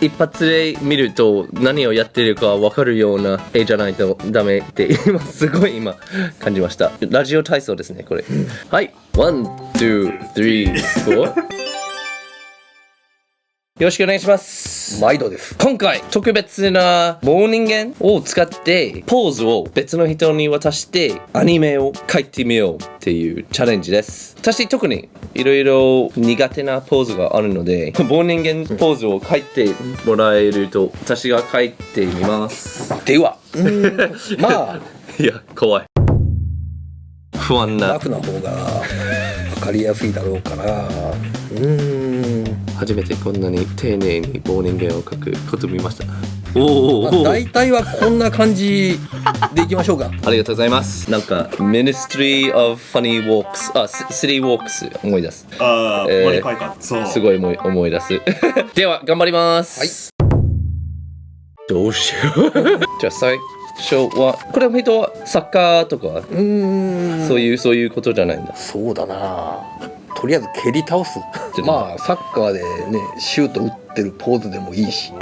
一発で見ると何をやってるか分かるような絵じゃないとダメって今すごい感じました。ラジオ体操ですねこれ。はい、1、2、3、4。よろしくお願いします。毎度です。今回特別な棒人間を使ってポーズを別の人に渡してアニメを描いてみようっていうチャレンジです。私特にいろいろ苦手なポーズがあるので棒人間ポーズを描いてもらえると私が描いてみます。ではまあいや怖い、不安な。ラフな方が分かりやすいだろうから。初めてこんなに丁寧に棒人間を描くこと見ました。おお、大体はこんな感じでいきましょうか。ありがとうございます。なんか Ministry of Funny Walks、City Walks 思い出す。モニパイか。そう。すごい思い出す。では頑張ります。はい。どうしよう。じゃあ最初はこれの人はサッカーとかそういうことじゃないんだ。そうだな。とりあえず蹴り倒す。まあサッカーでねシュート打ってるポーズでもいいし。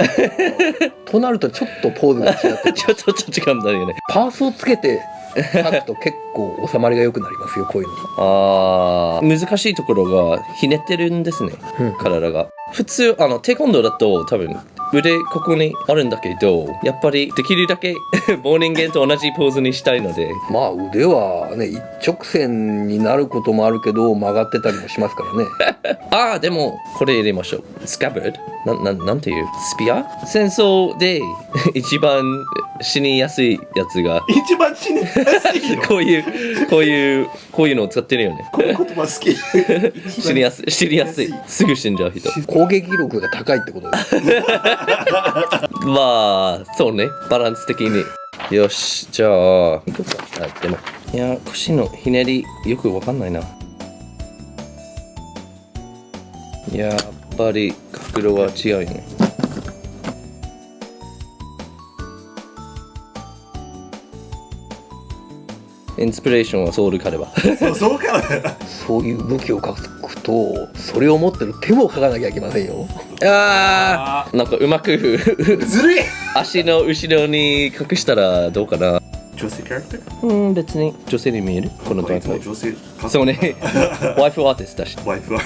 となるとちょっとポーズが違ってちょっと違うんだよね。パースをつけて描くと結構収まりが良くなりますよこういうの。難しいところがひねってるんですね、体が。普通テコンドーだと多分腕ここにあるんだけどやっぱりできるだけ棒人間と同じポーズにしたいのでまあ腕はね一直線になることもあるけど曲がってたりもしますからね。でもこれ入れましょう。スカバードなんていうスピア。戦争で一番死にやすいやつが一番死にやすいの。こういうのを使ってるよね。この言葉好き。死にやすいすぐ死んじゃう人。攻撃力が高いってことです。まあそうね、バランス的に。よし、じゃあ行こうか。でもいや腰のひねりよくわかんないな。やっぱり角度は違うよね。インスピレーションはソウルカレバ。そうか。そういう武器を描くとそれを持ってる手も描かなきゃいけませんよ。なんかうまくずるい。足の後ろに隠したらどうかな。女性キャラクター？別に女性に見えるこの段階。女性。そうね。ワイフアーティストだし。ワイフアー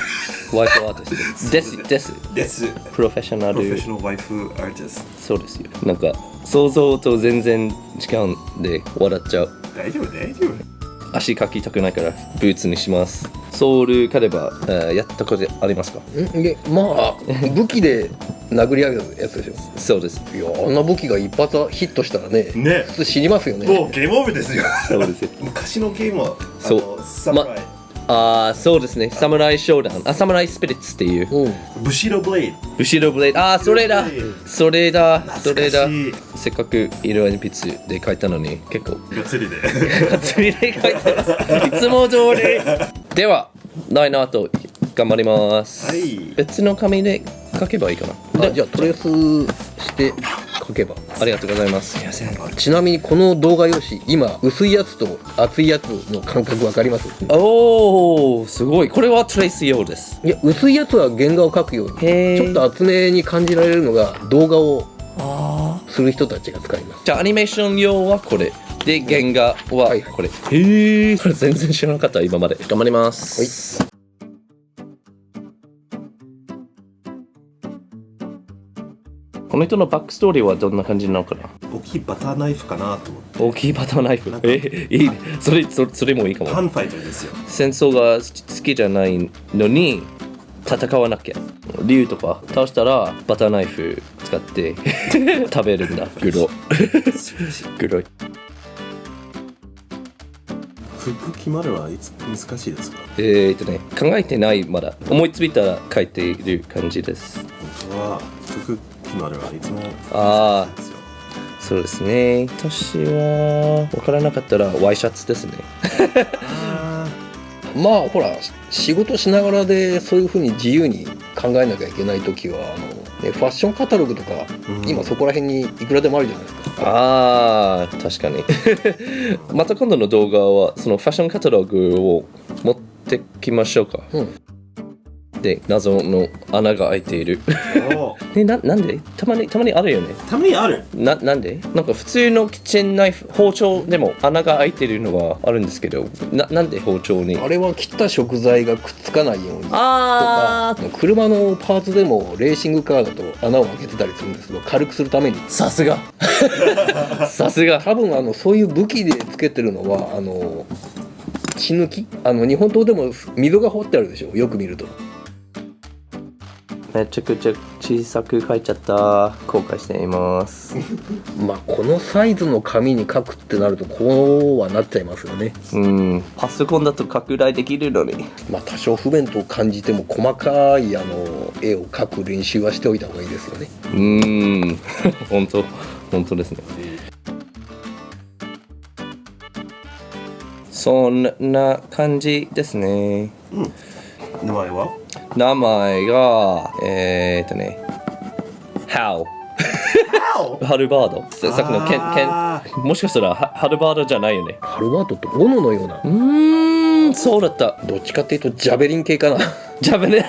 ティストです。プロフェッショナルワイフアーティスト。そうですよ。なんか想像と全然違うんで笑っちゃう。大丈夫。足かきたくないからブーツにします。ソウルカレバやったことありますか？まあ武器で殴り合うやつでしょ。そうです。いやあんな武器が一発ヒットしたらね普通死にますよね。もうゲームオーバーですよ。そうですよ。昔のゲームはサムライ。そうですね。サムライショーダウン。サムライスピリッツっていう。ブシロブレイド。それだ。懐かしい。せっかく色鉛筆で書いたのに結構がっつりで書いてます。いつも通り。ではラインアート頑張ります。はい。別の紙で書けばいいかな。じゃあトレースして書けば。ありがとうございます。ちなみにこの動画用紙今薄いやつと厚いやつの感覚わかります？おーすごい。これはトレース用です。いや薄いやつは原画を描くようにちょっと厚めに感じられるのが動画をする人たちが使います。じゃあアニメーション用はこれで原画はこれ。これ全然知らなかった今まで。頑張ります。はい。この人のバックストーリーはどんな感じなのかな。大きいバターナイフかなと思って。大きいバターナイフ。いい。それもいいかも。パンファイターですよ。戦争が好きじゃないのに戦わなきゃ。竜とか倒したらバターナイフ使って食べるんだ。グロい。服決まるはいつ難しいですか？考えてない。まだ思いついたら書いている感じです。僕は服決まるはいつもですよ。そうですね。私は分からなかったらワイシャツですね。まあほら仕事しながらでそういう風に自由に考えなきゃいけない時はファッションカタログとか、今そこら辺にいくらでもあるじゃないですか。確かに。また今度の動画はそのファッションカタログを持ってきましょうか。で謎の穴が開いているおね、なんでたまにあるよね。たまにある。なんでなんか普通のキッチンナイフ包丁でも穴が開いてるのはあるんですけど、なんで包丁にあれは切った食材がくっつかないようにとあか、車のパーツでもレーシングカーだと穴を開けてたりするんですけど、軽くするために。さすがさすが多分そういう武器でつけてるのは血抜き、日本刀でも溝が掘ってあるでしょ、よく見ると。めちゃくちゃ小さく書いちゃった。後悔していますまあこのサイズの紙に書くってなるとこうはなっちゃいますよね。パソコンだと拡大できるのに。まあ多少不便と感じても細かい絵を描く練習はしておいた方がいいですよね。本当ですね。そんな感じですね。名前は名前がHow ハルバード。さっきのケンもしかしたらハルバードじゃないよね。ハルバートって斧のような。そうだった。どっちかっていうとジャベリン系かな。ジャベね。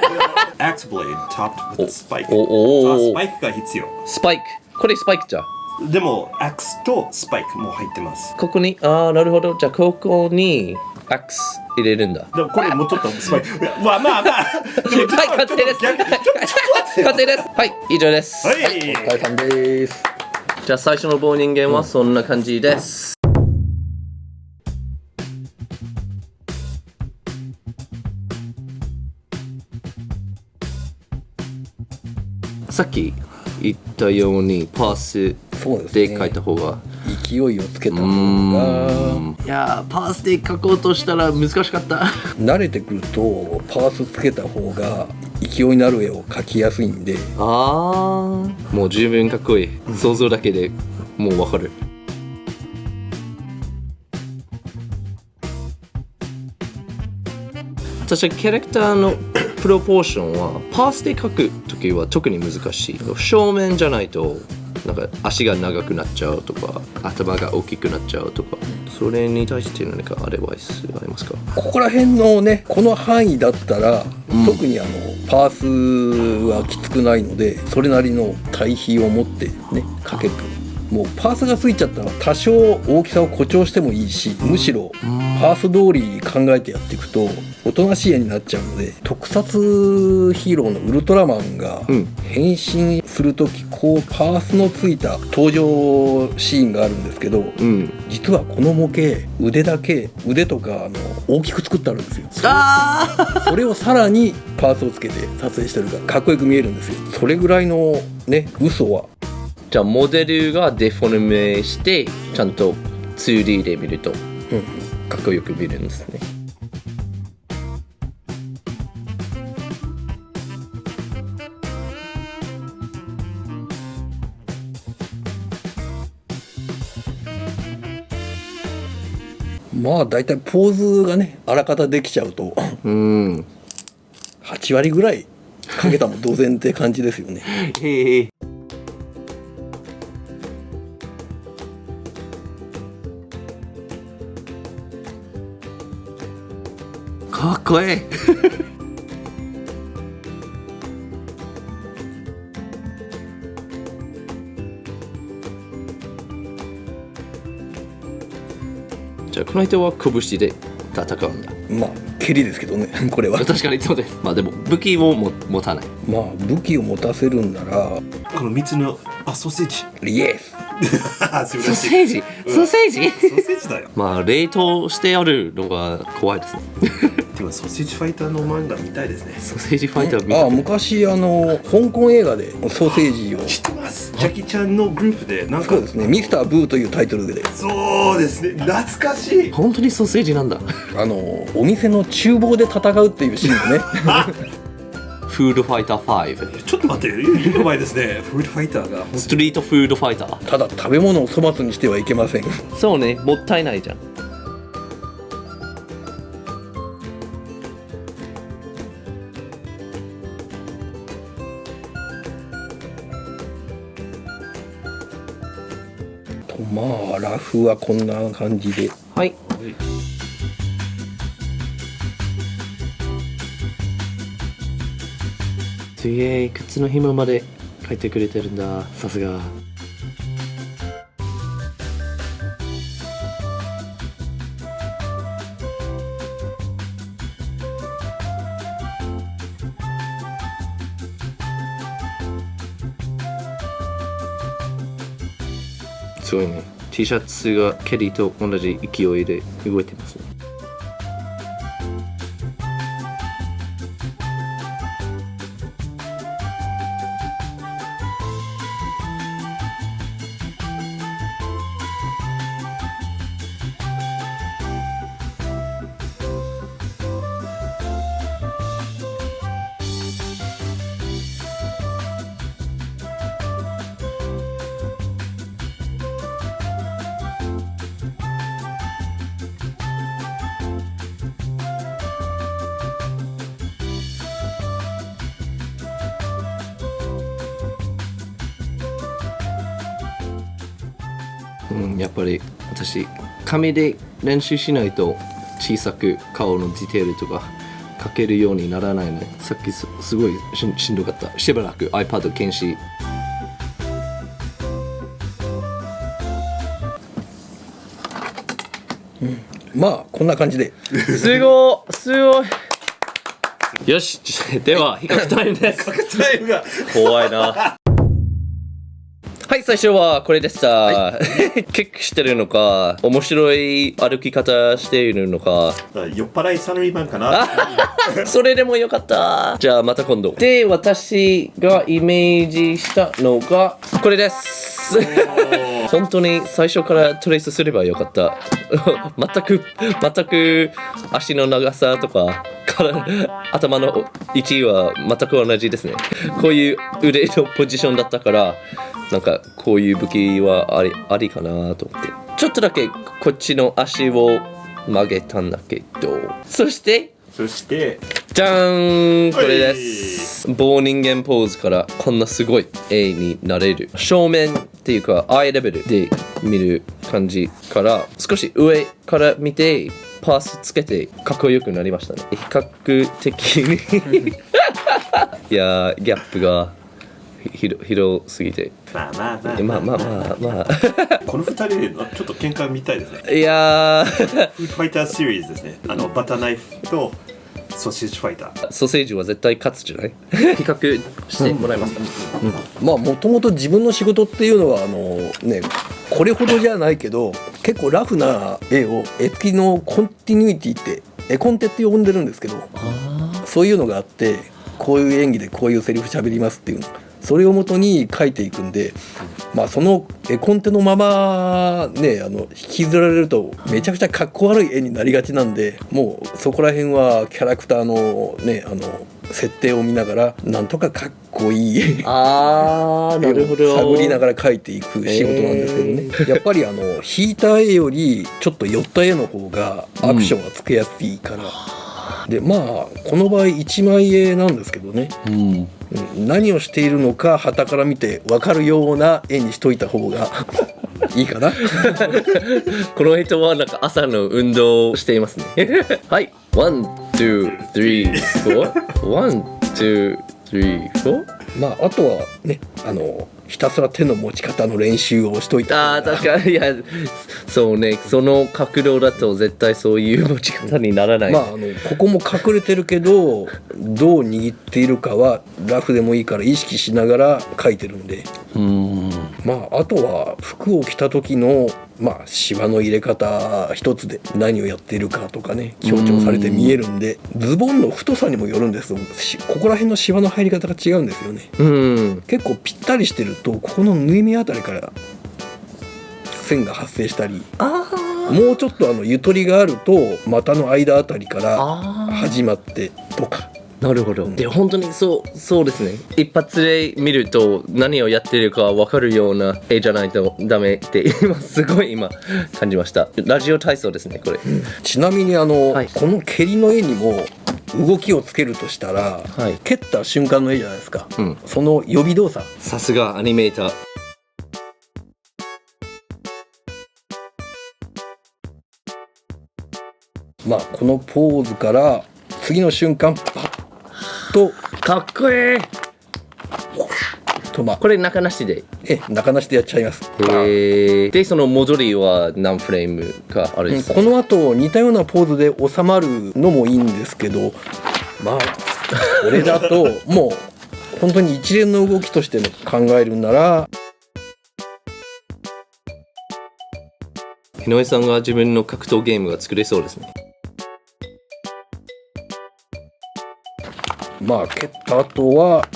Axe blade topped with a spike。スパイクが必要。スパイク。これスパイクじゃ。でも、アックスとスパイクも入ってます。ここに、なるほど。じゃあ、ここにアクス入れるんだ。でもこれもうちょっとスパイク。まあ。でもはい、完成です。完成です。はい、以上です。はい。お疲れさんです。じゃあ、最初の棒人間はそんな感じです。さっき言ったようにパースで書いた方が、勢いをつけた方が。いやパースで書こうとしたら難しかった。慣れてくるとパースつけた方が勢いになる絵を描きやすいんで。もう十分かっこいい。想像だけでもうわかる。私はキャラクターのプロポーションはパースで描くときは特に難しい。正面じゃないとなんか足が長くなっちゃうとか頭が大きくなっちゃうとか、それに対して何かアドバイスありますか？ここら辺のね、この範囲だったら、特にパースはきつくないので、それなりの対比を持ってね描けると。もうパースがついちゃったら多少大きさを誇張してもいいし、むしろパース通り考えてやっていくとおとなしい絵になっちゃうので、特撮ヒーローのウルトラマンが変身する時、こうパースのついた登場シーンがあるんですけど、実はこの模型腕とか大きく作ってあるんですよ。それをさらにパースをつけて撮影してるからかっこよく見えるんですよ。それぐらいのね嘘は。じゃあモデルがデフォルメしてちゃんと 2D で見るとかっこよく見るんですね。まあだいたいポーズがねあらかたできちゃうと8割ぐらいかけたも同然って感じですよね。へえ。かっこいい。じゃあこの人は拳で戦うんだ。まあ蹴りですけどねこれは。確かにそうです。まあでも武器を持たない。まあ武器を持たせるんならこの3つのソーセージ。イエス。ソーセージ？ソーセージ？ソーセージだよ。まあ冷凍してあるのが怖いですね。でもソーセージファイターの漫画見たいですね。ソーセージファイター見た。昔香港映画でソーセージを知ってます。ジャッキーちゃんのグループでなんか。そうですね。ミスターブーというタイトルで。そうですね。懐かしい。本当にソーセージなんだ。お店の厨房で戦うっていうシーンがね。フードファイター5。ちょっと待って、やばいですね。フードファイターが。ストリートフードファイター。ただ食べ物を粗末にしてはいけません。そうね、もったいないじゃん。まあラフはこんな感じで。はい。すげえ、靴の紐まで書いてくれてるんだ。さすが。すごいね。T シャツがケリーと同じ勢いで動いてますね。やっぱり私紙で練習しないと小さく顔のディテールとか描けるようにならないので、さっきすごいしんどかった。しばらく iPad 検視。まあこんな感じで。すごい。よし、では比較タイムです。タイムが怖いな。はい、最初はこれでした。キックしてるのか、面白い歩き方しているのか。酔っ払いサラリーマンかな。それでもよかった。じゃあまた今度。で、私がイメージしたのがこれです。本当に最初からトレースすればよかった。全く足の長さとか頭の位置は全く同じですね。こういう腕のポジションだったから、なんかこういう武器はありかなと思って、ちょっとだけこっちの足を曲げたんだけど、そしてじゃーん、これです。棒人間ポーズからこんなすごい絵になれる。正面っていうかアイレベルで見る感じから少し上から見てパースつけてかっこよくなりましたね。比較的にいやー、ギャップが広すぎて、まあこの2人でちょっと喧嘩見たいですね。いやーフードファイターシリーズですね。バターナイフとソーセージファイター。ソーセージは絶対勝つじゃない？比較してもらえますか？まあもともと自分の仕事っていうのはこれほどじゃないけど結構ラフな絵を絵付きのコンティニュイティって絵コンテって呼んでるんですけど、そういうのがあって、こういう演技でこういうセリフ喋りますっていうの、それをもとに描いていくんで、まあその絵コンテのままね引きずられるとめちゃくちゃかっこ悪い絵になりがちなんで、もうそこら辺はキャラクターのね設定を見ながらなんとかかっこいいなるほど探りながら描いていく仕事なんですけどね、やっぱり引いた絵よりちょっと寄った絵の方がアクションがつけやすいから、でまあこの場合一枚絵なんですけどね、何をしているのか傍から見て分かるような絵にしといた方がいいかなこの人はなんか朝の運動をしていますねはい、1、2、3、4 1、2、3、4。まああとはねひたすら手の持ち方の練習をしといた方が。確かに、いやそうね、その角度だと絶対そういう持ち方にならない。まあここも隠れてるけどどう握っているかはラフでもいいから意識しながら描いてるんで、まああとは服を着た時のシワの入れ方一つで何をやっているかとかね強調されて見えるんで、ズボンの太さにもよるんです。ここら辺のシワの入り方が違うんですよね。結構ぴったりしてるとここの縫い目あたりから線が発生したり、もうちょっとゆとりがあると股の間あたりから始まってとか。なるほど。で本当にそうですね。一発で見ると何をやってるか分かるような絵じゃないとダメってすごい感じました。ラジオ体操ですねこれ。ちなみにこの蹴りの絵にも動きをつけるとしたら、蹴った瞬間の絵じゃないですか、その予備動作。さすがアニメーター。まあこのポーズから次の瞬間パッとかっこいい。とまあこれ中なしで。中なしでやっちゃいます。でその戻りは何フレームかあるんですか。この後似たようなポーズで収まるのもいいんですけど、まあこれだともう本当に一連の動きとしての考えるなら、井上さんが自分の格闘ゲームが作れそうですね。まあ蹴った後は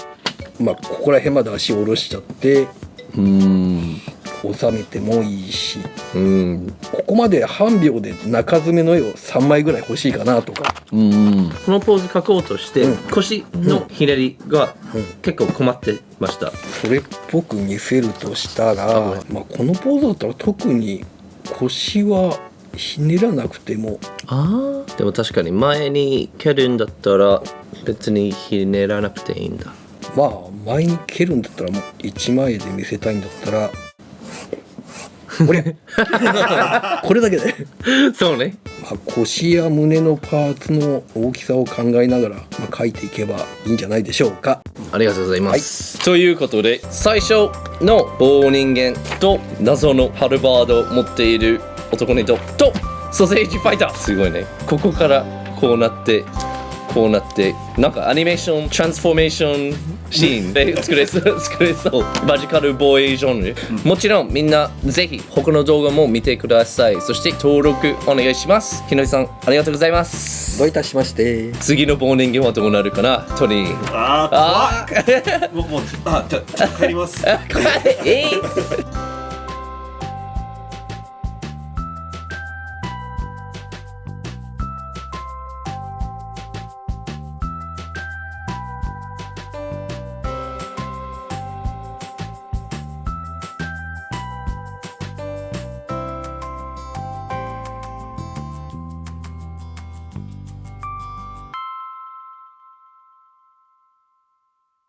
まあここら辺まで足を下ろしちゃって収めてもいいし、ここまで半秒で中詰めの絵を3枚ぐらい欲しいかなとか。このポーズ描こうとして、腰のひねりが結構困ってました。それっぽく見せるとしたら、まあ、このポーズだったら特に腰はひねらなくても。でも確かに前に蹴るんだったら別にひねらなくていいんだ。まあ前に蹴るんだったらもう1枚絵で見せたいんだったらこれこれだけでそうね。まあ、腰や胸のパーツの大きさを考えながら、まあ、描いていけばいいんじゃないでしょうか。ありがとうございます、ということで最初の棒人間と謎のハルバードを持っている男の人とソーセージファイター、すごいね。ここからこうなってこうなってなんかアニメーショントランスフォーメーションシーンで作れそうマジカル防衛ジャンル、もちろんみんなぜひ他の動画も見てください。そして登録お願いします。日野さんありがとうございます。どういたしまして。次の棒人間はどうなるかな。トニー怖い。もうじゃあ帰ります。怖い